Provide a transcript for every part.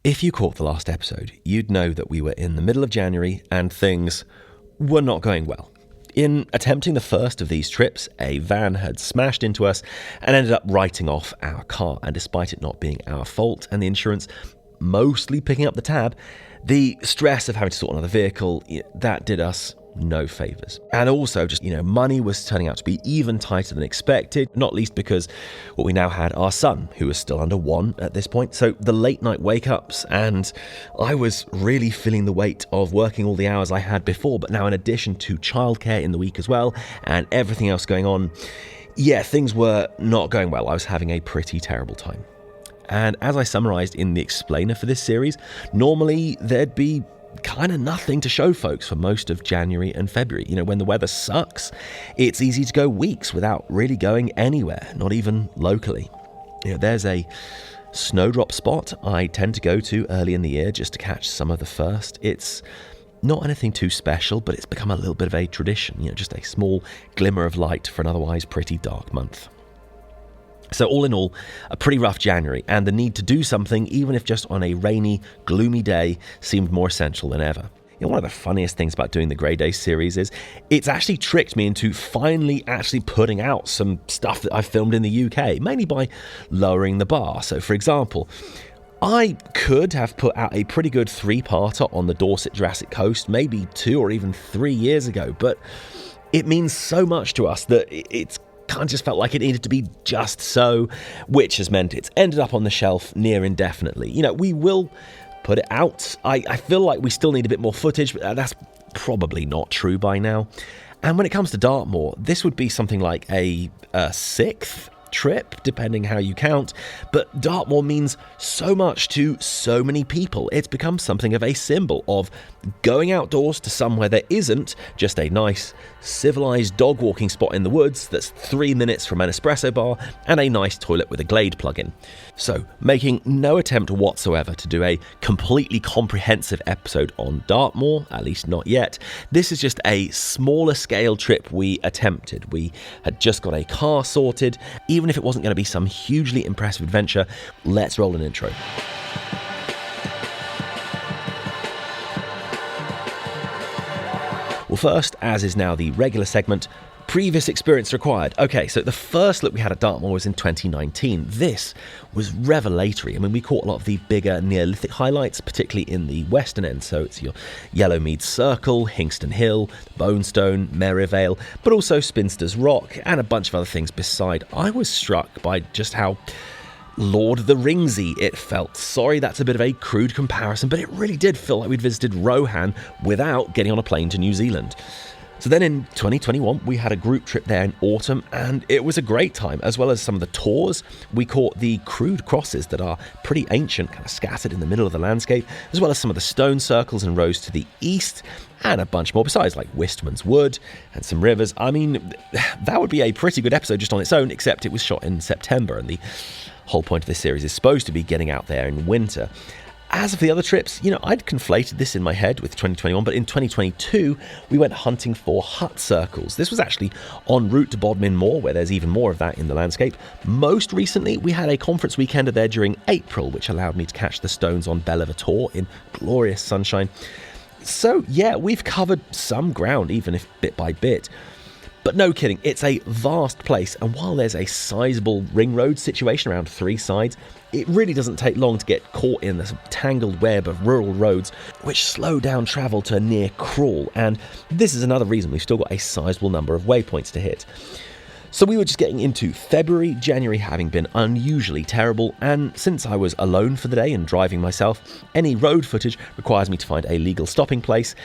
If you caught the last episode, you'd know that we were in the middle of January and things were not going well. In attempting the first of these trips, a van had smashed into us and ended up writing off our car. And despite it not being our fault and the insurance mostly picking up the tab, the stress of having to sort another vehicle, that did us no favours. And also just, money was turning out to be even tighter than expected, not least because we now had our son, who was still under 1 at this point. So the late night wake-ups, and I was really feeling the weight of working all the hours I had before, but now in addition to childcare in the week as well, and everything else going on, things were not going well. I was having a pretty terrible time. And as I summarised in the explainer for this series, normally there'd be kind of nothing to show folks for most of January and February. When the weather sucks, it's easy to go weeks without really going anywhere, not even locally. There's a snowdrop spot I tend to go to early in the year just to catch some of the first. It's not anything too special, but it's become a little bit of a tradition, just a small glimmer of light for an otherwise pretty dark month. So all in all, a pretty rough January, and the need to do something, even if just on a rainy, gloomy day, seemed more essential than ever. One of the funniest things about doing the Grey Days series is it's actually tricked me into finally actually putting out some stuff that I've filmed in the UK, mainly by lowering the bar. So for example, I could have put out a pretty good 3-parter on the Dorset Jurassic Coast maybe 2 or even 3 years ago, but it means so much to us that it's kind of just felt like it needed to be just so, which has meant it's ended up on the shelf near indefinitely. We will put it out. I feel like we still need a bit more footage, but that's probably not true by now. And when it comes to Dartmoor, this would be something like a 6th trip, depending how you count, but Dartmoor means so much to so many people. It's become something of a symbol of going outdoors to somewhere there isn't just a nice, civilized dog walking spot in the woods that's 3 minutes from an espresso bar and a nice toilet with a Glade plug-in. So, making no attempt whatsoever to do a completely comprehensive episode on Dartmoor, at least not yet. This is just a smaller scale trip we attempted. We had just got a car sorted. Even if it wasn't going to be some hugely impressive adventure, let's roll an intro. Well, first, as is now the regular segment, previous experience required. Okay, so the first look we had at Dartmoor was in 2019. This was revelatory. We caught a lot of the bigger Neolithic highlights, particularly in the western end. So it's your Yellowmead Circle, Hingston Hill, Bonestone, Merivale, but also Spinster's Rock, and a bunch of other things beside. I was struck by just how Lord of the Ringsy it felt. Sorry, that's a bit of a crude comparison, but it really did feel like we'd visited Rohan without getting on a plane to New Zealand. So then in 2021, we had a group trip there in autumn, and it was a great time, as well as some of the tours. We caught the crude crosses that are pretty ancient, kind of scattered in the middle of the landscape, as well as some of the stone circles and rows to the east, and a bunch more besides, like Wistman's Wood and some rivers. That would be a pretty good episode just on its own, except it was shot in September, and the whole point of this series is supposed to be getting out there in winter. As for the other trips, I'd conflated this in my head with 2021, but in 2022, we went hunting for hut circles. This was actually en route to Bodmin Moor, where there's even more of that in the landscape. Most recently, we had a conference weekender there during April, which allowed me to catch the stones on Bellevator in glorious sunshine. So yeah, we've covered some ground, even if bit by bit. But no kidding, it's a vast place, and while there's a sizable ring road situation around 3 sides, it really doesn't take long to get caught in this tangled web of rural roads, which slow down travel to a near crawl, and this is another reason we've still got a sizable number of waypoints to hit. So we were just getting into February, January having been unusually terrible, and since I was alone for the day and driving myself, any road footage requires me to find a legal stopping place,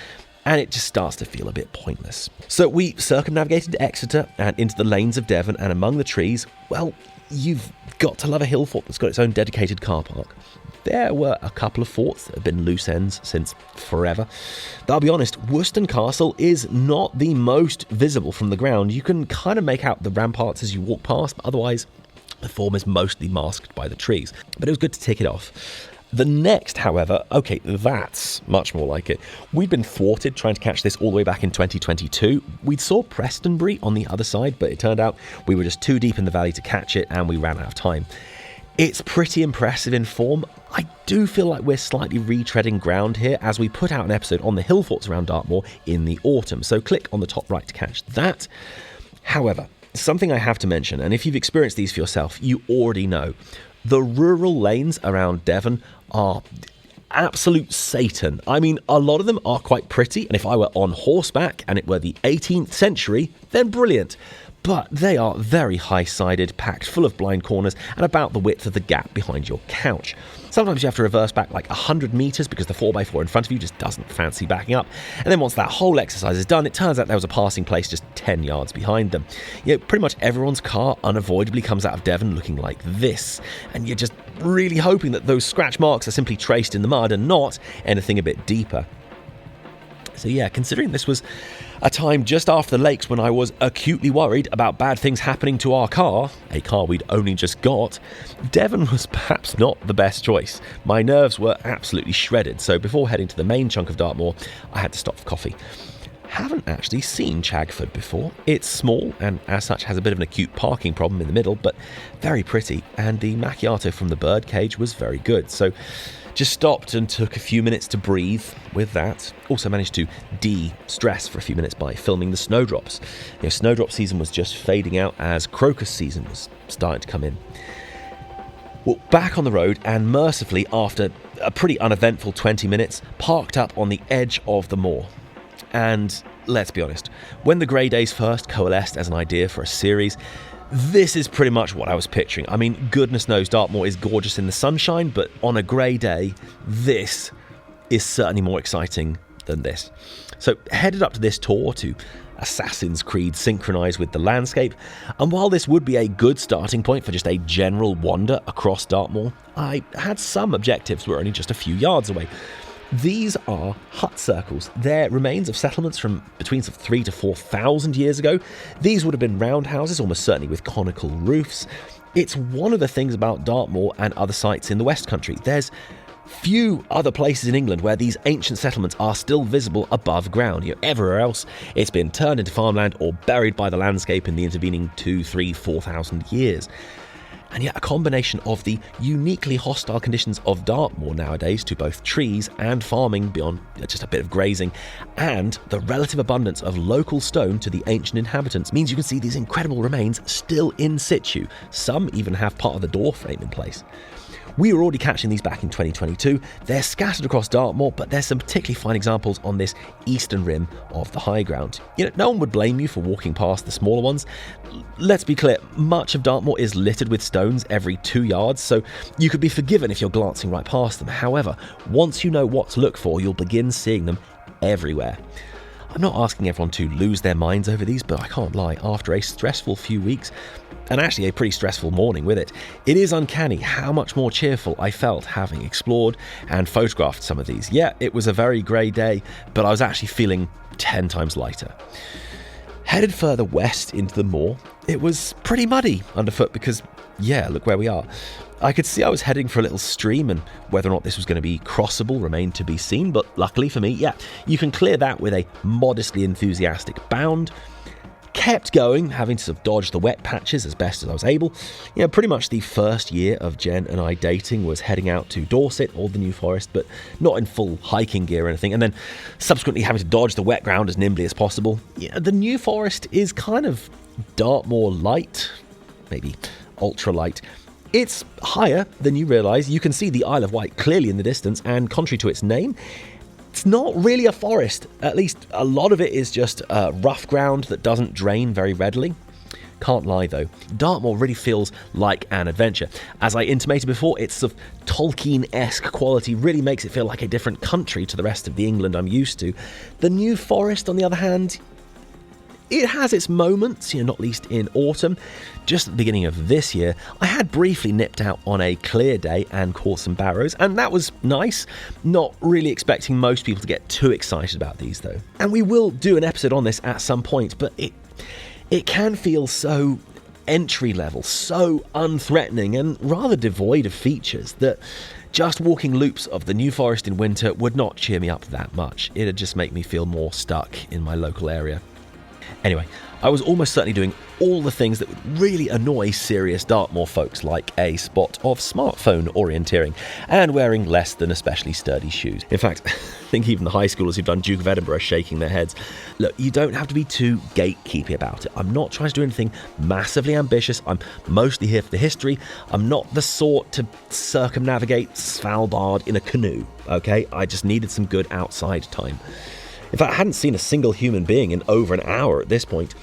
and it just starts to feel a bit pointless. So we circumnavigated Exeter and into the lanes of Devon, and among the trees, well, you've got to love a hill fort that's got its own dedicated car park. There were a couple of forts that have been loose ends since forever. Though I'll be honest, Worcester Castle is not the most visible from the ground. You can kind of make out the ramparts as you walk past, but otherwise the form is mostly masked by the trees. But it was good to tick it off. The next, however, okay, that's much more like it. We'd been thwarted trying to catch this all the way back in 2022. We saw Prestonbury on the other side, but it turned out we were just too deep in the valley to catch it and we ran out of time. It's pretty impressive in form. I do feel like we're slightly retreading ground here as we put out an episode on the hill forts around Dartmoor in the autumn, so click on the top right to catch that. However, something I have to mention, and if you've experienced these for yourself, you already know, the rural lanes around Devon are absolute Satan. I mean, a lot of them are quite pretty, and if I were on horseback and it were the 18th century, then brilliant. But they are very high-sided, packed full of blind corners, and about the width of the gap behind your couch. Sometimes you have to reverse back like 100 metres because the 4x4 in front of you just doesn't fancy backing up. And then once that whole exercise is done, it turns out there was a passing place just 10 yards behind them. You know, pretty much everyone's car unavoidably comes out of Devon looking like this. And you're just really hoping that those scratch marks are simply traced in the mud and not anything a bit deeper. So yeah, considering this was a time just after the lakes when I was acutely worried about bad things happening to our car, a car we'd only just got, Devon was perhaps not the best choice. My nerves were absolutely shredded, so before heading to the main chunk of Dartmoor, I had to stop for coffee. Haven't actually seen Chagford before. It's small and as such has a bit of an acute parking problem in the middle, but very pretty, and the macchiato from the birdcage was very good, so just stopped and took a few minutes to breathe with that. Also managed to de-stress for a few minutes by filming the snowdrops. You know, snowdrop season was just fading out as crocus season was starting to come in. Well, back on the road, and mercifully, after a pretty uneventful 20 minutes, parked up on the edge of the moor. And let's be honest, when the grey days first coalesced as an idea for a series, this is pretty much what I was picturing. I mean, goodness knows Dartmoor is gorgeous in the sunshine, but on a grey day, this is certainly more exciting than this. So headed up to this tour to Assassin's Creed synchronise with the landscape, and while this would be a good starting point for just a general wander across Dartmoor, I had some objectives that were only just a few yards away. These are hut circles. They're remains of settlements from between 3,000 to 4,000 years ago. These would have been roundhouses, almost certainly with conical roofs. It's one of the things about Dartmoor and other sites in the West Country. There's few other places in England where these ancient settlements are still visible above ground. You know, everywhere else, it's been turned into farmland or buried by the landscape in the intervening 2,000, 3,000, 4,000 years. And yet a combination of the uniquely hostile conditions of Dartmoor nowadays to both trees and farming beyond just a bit of grazing, and the relative abundance of local stone to the ancient inhabitants means you can see these incredible remains still in situ. Some even have part of the door frame in place. We were already catching these back in 2022. They're scattered across Dartmoor, but there's some particularly fine examples on this eastern rim of the high ground. You know, no one would blame you for walking past the smaller ones. Let's be clear, much of Dartmoor is littered with stones every 2 yards, so you could be forgiven if you're glancing right past them. However, once you know what to look for, you'll begin seeing them everywhere. I'm not asking everyone to lose their minds over these, but I can't lie, after a stressful few weeks, and actually a pretty stressful morning with it, it is uncanny how much more cheerful I felt having explored and photographed some of these. Yeah, it was a very grey day, but I was actually feeling 10 times lighter. Headed further west into the moor, it was pretty muddy underfoot because, yeah, look where we are. I could see I was heading for a little stream, and whether or not this was going to be crossable remained to be seen, but luckily for me, yeah, you can clear that with a modestly enthusiastic bound. Kept going, having to sort of dodge the wet patches as best as I was able. You know, pretty much the first year of Jen and I dating was heading out to Dorset or the New Forest, but not in full hiking gear or anything, and then subsequently having to dodge the wet ground as nimbly as possible. Yeah, the New Forest is kind of Dartmoor light, maybe ultra light. It's higher than you realise. You can see the Isle of Wight clearly in the distance, and contrary to its name, it's not really a forest. At least a lot of it is just rough ground that doesn't drain very readily. Can't lie though, Dartmoor really feels like an adventure. As I intimated before, its sort of Tolkien-esque quality really makes it feel like a different country to the rest of the England I'm used to. The New Forest, on the other hand, it has its moments, not least in autumn. Just at the beginning of this year, I had briefly nipped out on a clear day and caught some barrows, and that was nice. Not really expecting most people to get too excited about these though. And we will do an episode on this at some point, but it can feel so entry level, so unthreatening and rather devoid of features that just walking loops of the New Forest in winter would not cheer me up that much. It'd just make me feel more stuck in my local area. Anyway, I was almost certainly doing all the things that would really annoy serious Dartmoor folks, like a spot of smartphone orienteering and wearing less than especially sturdy shoes. In fact, I think even the high schoolers who've done Duke of Edinburgh are shaking their heads. Look, you don't have to be too gatekeepy about it. I'm not trying to do anything massively ambitious. I'm mostly here for the history. I'm not the sort to circumnavigate Svalbard in a canoe, okay? I just needed some good outside time. In fact, I hadn't seen a single human being in over an hour at this point.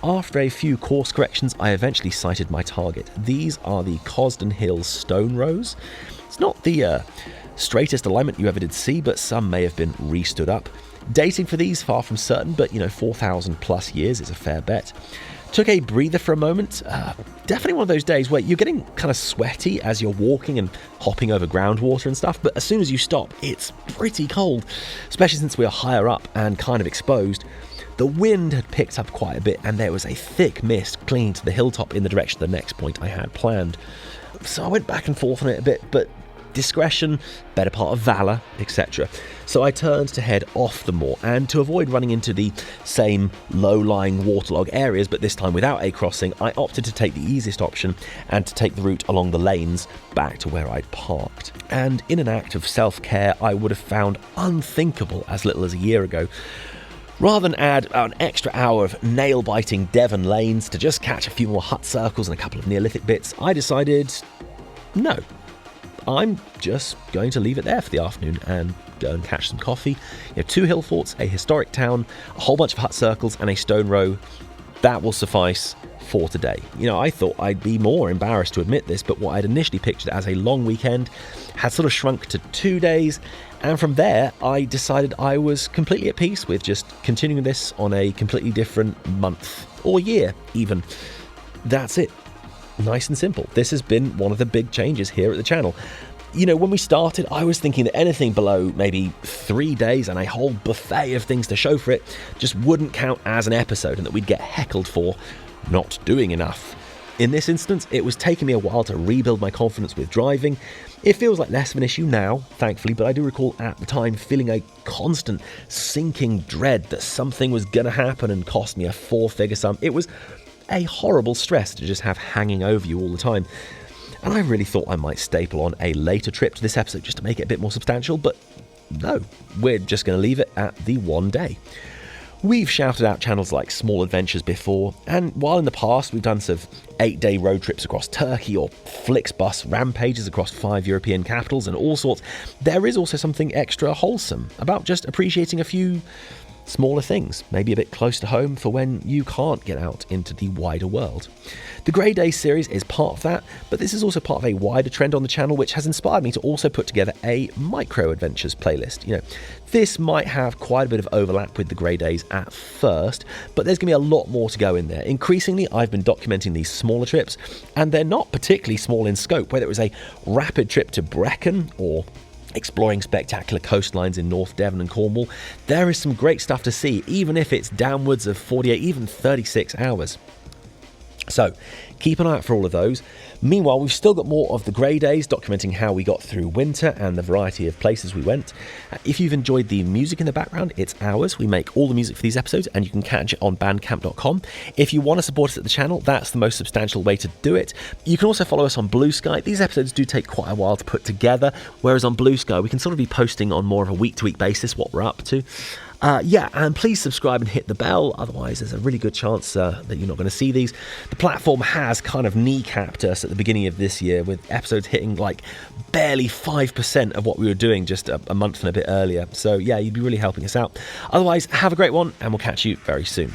After a few course corrections, I eventually sighted my target. These are the Cosden Hill Stone Rows. It's not the straightest alignment you ever did see, but some may have been re-stood up. Dating for these, far from certain, but 4,000 plus years is a fair bet. Took a breather for a moment. Definitely one of those days where you're getting kind of sweaty as you're walking and hopping over groundwater and stuff, but as soon as you stop, it's pretty cold, especially since we are higher up and kind of exposed. The wind had picked up quite a bit, and there was a thick mist clinging to the hilltop in the direction of the next point I had planned. So I went back and forth on it a bit, but discretion, better part of valour, etc. So I turned to head off the moor, and to avoid running into the same low-lying waterlog areas, but this time without a crossing, I opted to take the easiest option and to take the route along the lanes back to where I'd parked. And in an act of self-care I would have found unthinkable as little as a year ago, rather than add an extra hour of nail-biting Devon lanes to just catch a few more hut circles and a couple of Neolithic bits, I decided, no, I'm just going to leave it there for the afternoon and go and catch some coffee. 2 hill forts, a historic town, a whole bunch of hut circles and a stone row. That will suffice for today. I thought I'd be more embarrassed to admit this, but what I'd initially pictured as a long weekend had sort of shrunk to 2 days, and from there I decided I was completely at peace with just continuing this on a completely different month or year even. That's it. Nice and simple. This has been one of the big changes here at the channel. When we started, I was thinking that anything below maybe 3 days and a whole buffet of things to show for it just wouldn't count as an episode, and that we'd get heckled for not doing enough. In this instance, it was taking me a while to rebuild my confidence with driving. It feels like less of an issue now, thankfully, but I do recall at the time feeling a constant sinking dread that something was going to happen and cost me a 4-figure sum. It was a horrible stress to just have hanging over you all the time. And I really thought I might staple on a later trip to this episode just to make it a bit more substantial, but no, we're just going to leave it at the 1 day. We've shouted out channels like Small Adventures before, and while in the past we've done some 8-day road trips across Turkey or Flixbus rampages across 5 European capitals and all sorts, there is also something extra wholesome about just appreciating a few smaller things, maybe a bit close to home for when you can't get out into the wider world. The Grey Days series is part of that, but this is also part of a wider trend on the channel which has inspired me to also put together a micro adventures playlist. This might have quite a bit of overlap with the Grey Days at first, but there's going to be a lot more to go in there. Increasingly, I've been documenting these smaller trips, and they're not particularly small in scope, whether it was a rapid trip to Brecon or exploring spectacular coastlines in North Devon and Cornwall. There is some great stuff to see, even if it's downwards of 48, even 36 hours. So keep an eye out for all of those. Meanwhile, we've still got more of the Grey Days, documenting how we got through winter and the variety of places we went. If you've enjoyed the music in the background, it's ours. We make all the music for these episodes, and you can catch it on bandcamp.com. If you want to support us at the channel, that's the most substantial way to do it. You can also follow us on Blue Sky. These episodes do take quite a while to put together, whereas on Blue Sky we can sort of be posting on more of a week-to-week basis what we're up to. And please subscribe and hit the bell, otherwise there's a really good chance that you're not going to see these. The platform has kind of kneecapped us at the beginning of this year, with episodes hitting like barely 5% of what we were doing just a month and a bit earlier. So yeah, you'd be really helping us out. Otherwise, have a great one, and we'll catch you very soon.